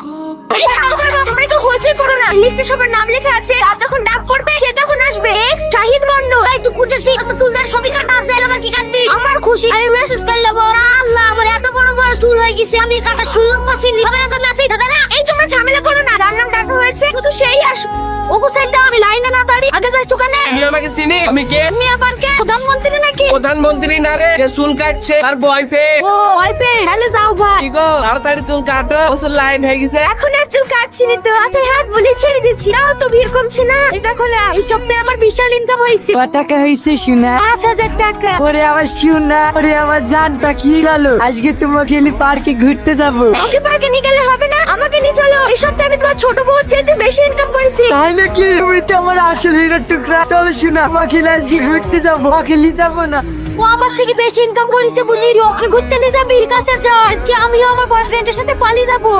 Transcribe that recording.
তোমরা তো হইচই করো না, লিস্টে সবার নাম লেখা আছে, আর যখন ডাক পড়বে সে তখন আসবে। এক্স শাহিদ মন্ডল। এই তো কুটেছি, তো চুলদার ছবি কাটা আছে, আমার কি কাটবি? আমার খুশি, আমি মেসেজ করে নেব। আল্লাহ, আমার এত বড় বড় চুল হয়ে গেছে, আমি কাটার সুযোগ পাচ্ছি না। হবে না তো মেসেজ হবে না। এই তোমরা ঝামেলা করো না, যার নাম ডাকা হয়েছে শুধু সেই আসবে। ওগো সাইডটা আমি লাইনে না দাঁড়িয়ে আগে যাই চুকানে। তুমি আমাকে চিনি? আমি কে? তুমি আবার কে? প্রধানমন্ত্রী নাকি? প্রধানমন্ত্রী না রে, যে চুল কাটছে তার বয়ফ্রেন্ড। ও বয়ফ্রেন্ড, তাহলে যাও ভাই। কি গো, তাড়াতাড়ি চুল কাটো, প্রচুর লাইন হয়ে গেছে। এখন আর চুল কাটছি না তো, হাতে হাত বলে ছেড়ে দিচ্ছি। নাও তো ভিড় কমছে না। এটা খোলা, এই সপ্তাহে আমার বিশাল ইনকাম হয়েছে। কত টাকা হয়েছে সোনা? 5,000 টাকা। ওরে আমার সোনা, ওরে আমার জানটা কি গেল। আজকে তোমাকে পার্কে ঘুরতে যাবো। ওকে পার্কে নিয়ে গেলে হবে না, আমাকে নিয়ে চলো। এই সপ্তাহে আমি তোমার ছোট বউ চেয়ে বেশি ইনকাম করেছি। তাই নাকি? তুমি তো আমার আসল হিরোর টুকরা। চলো সোনা, আমাকে আজকে ঘুরতে যাবো। আমাকে নিয়ে যাবো না? ও আমার থেকে বেশি ইনকাম করেছে বলি ওকে ঘুরতে নিয়ে যাবি? কাছে যাও, আজকে আমিও আমার বয়ফ্রেন্ডের সাথে পালিয়ে যাবো।